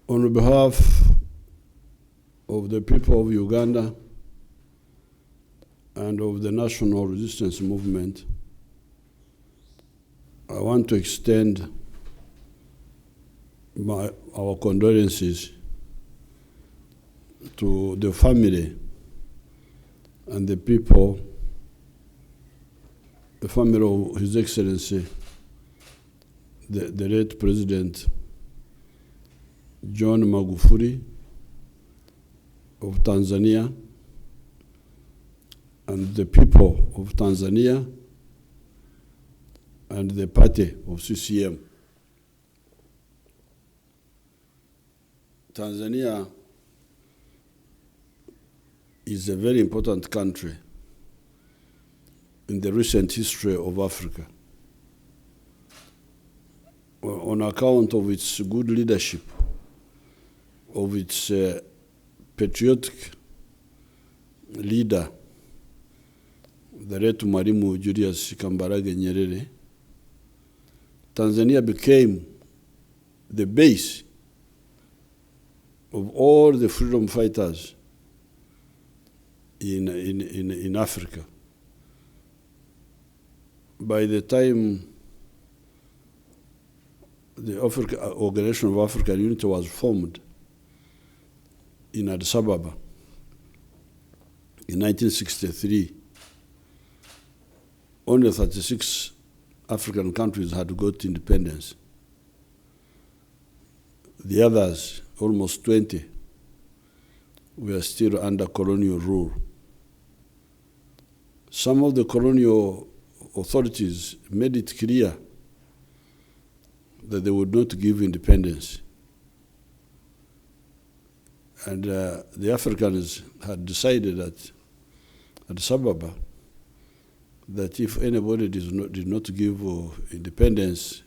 On behalf of the people of Uganda and of the National Resistance Movement, I want to extend our condolences to the family and the people, the family of His Excellency, the late President John Magufuli of Tanzania, and the people of Tanzania and the party of CCM. Tanzania is a very important country in the recent history of Africa on account of its good leadership, of its patriotic leader, the late Mwalimu Julius Kambarage Nyerere. Tanzania became the base of all the freedom fighters in Africa. By the time the Organization of African Unity was formed in Addis Ababa in 1963, only 36 African countries had got independence. The others, almost 20, were still under colonial rule. Some of the colonial authorities made it clear that they would not give independence. And the Africans had decided at Addis Ababa that if anybody did not give independence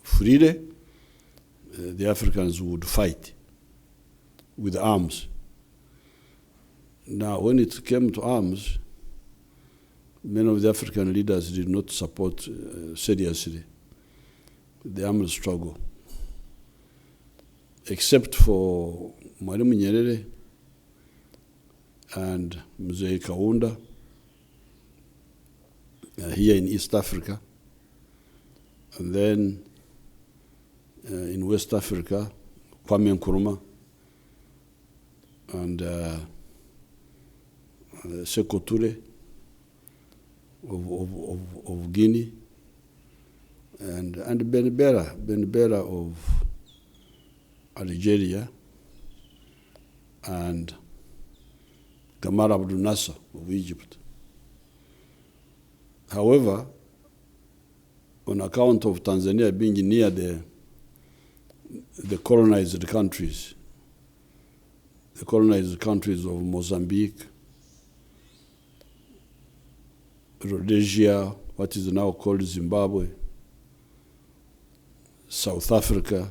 freely, the Africans would fight with arms. Now, when it came to arms, many of the African leaders did not support seriously the armed struggle, except for Mwalimu Nyerere and Mzee Kaunda here in East Africa, and then in West Africa, Kwame Nkrumah and Sékou Touré of Guinea, and Ben Bella of Algeria, and Gamal Abdel Nasser of Egypt. However, on account of Tanzania being near the colonized countries, the colonized countries of Mozambique, Rhodesia, what is now called Zimbabwe, South Africa,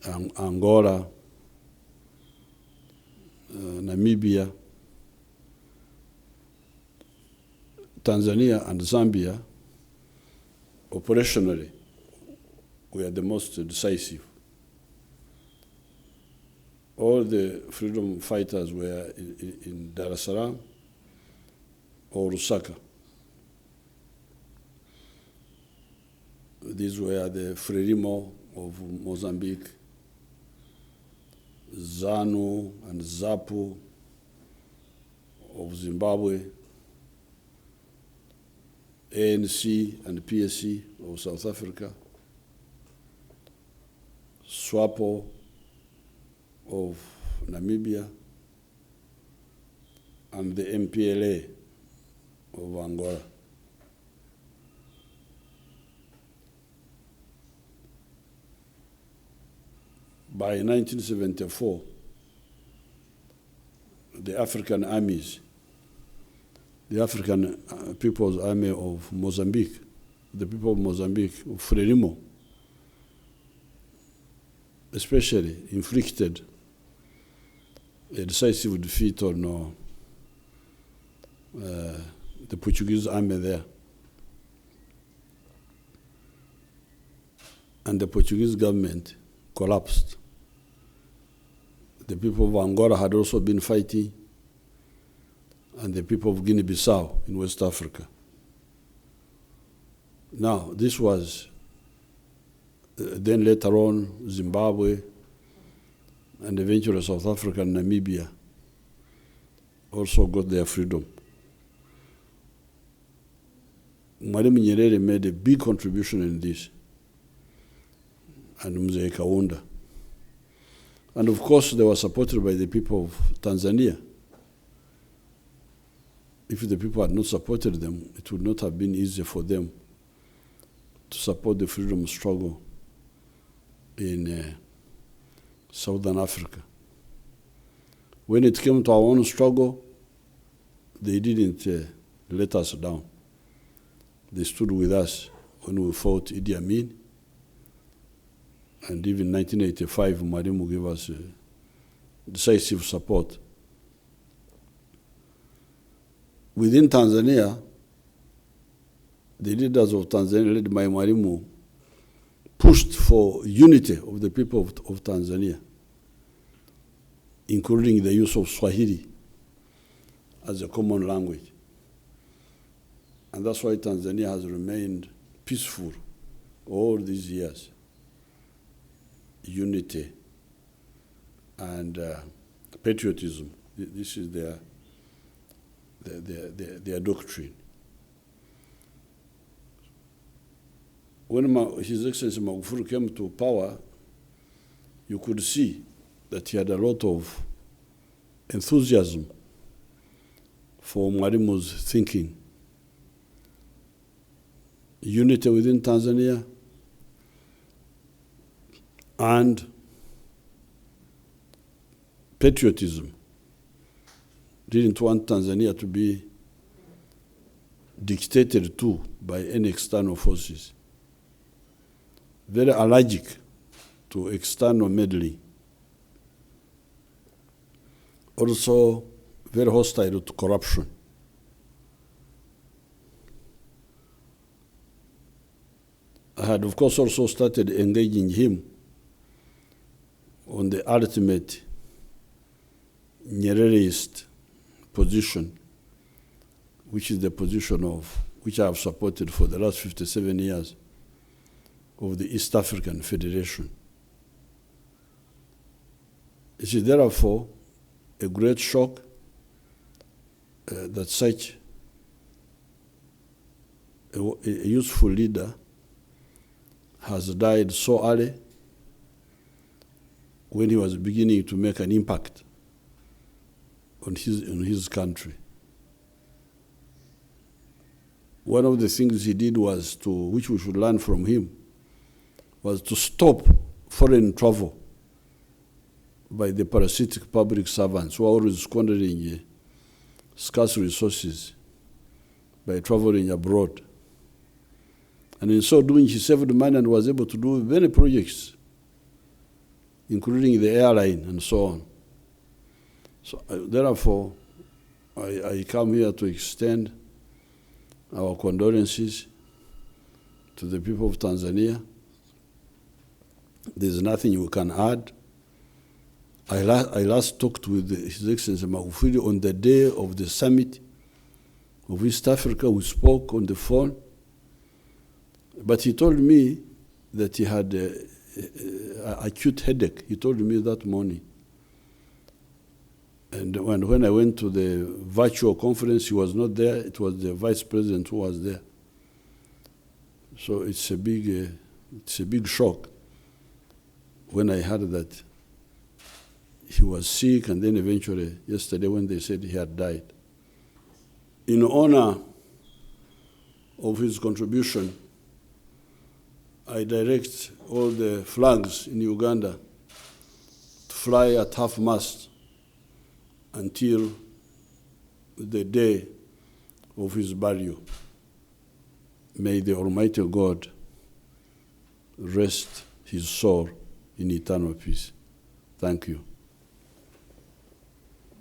Angola, Namibia, Tanzania and Zambia, operationally, were the most decisive. All the freedom fighters were in Dar es Salaam or Lusaka. These were the Frelimo of Mozambique, ZANU and ZAPU of Zimbabwe, ANC and PSC of South Africa, SWAPO of Namibia, and the MPLA of Angola. By 1974, the African armies, the African People's Army of Mozambique, the people of Mozambique, of Frelimo, especially inflicted a decisive defeat on the Portuguese army there. and the Portuguese government collapsed. The people of Angola had also been fighting, and the people of Guinea-Bissau in West Africa. Now, this was, then later on, Zimbabwe, and eventually South Africa and Namibia also got their freedom. Mwalimu Nyerere made a big contribution in this, and Mzee Kaunda. And of course, they were supported by the people of Tanzania. If the people had not supported them, it would not have been easy for them to support the freedom struggle in Southern Africa. When it came to our own struggle, they didn't let us down. They stood with us when we fought Idi Amin. And even in 1985, Mwalimu gave us decisive support. Within Tanzania, the leaders of Tanzania, led by Mwalimu, pushed for unity of the people of Tanzania, including the use of Swahili as a common language. And that's why Tanzania has remained peaceful all these years. Unity and patriotism. This is their doctrine. When His Excellency Magufuli came to power, you could see that he had a lot of enthusiasm for Mwalimu's thinking. Unity within Tanzania and patriotism. Didn't want Tanzania to be dictated to by any external forces. Very allergic to external meddling. Also very hostile to corruption. I had, of course, also started engaging him on the ultimate Nyerereist position, which is the position of which I have supported for the last 57 years of the East African Federation. It is therefore a great shock that such a useful leader has died so early when he was beginning to make an impact on his country. One of the things he did was which we should learn from him, was to stop foreign travel by the parasitic public servants who are always squandering scarce resources by traveling abroad. And in so doing, he saved money and was able to do many projects, including the airline and so on. So therefore, I come here to extend our condolences to the people of Tanzania. There's nothing we can add. I last talked with His Excellency Magufuli on the day of the summit of East Africa. We spoke on the phone, but he told me that he had an acute headache. He told me that morning. And when I went to the virtual conference, he was not there. It was the vice president who was there. So it's a big shock when I heard that he was sick, and then eventually yesterday when they said he had died. In honor of his contribution, I direct all the flags in Uganda to fly at half-mast until the day of his burial. May the Almighty God rest his soul in eternal peace. Thank you.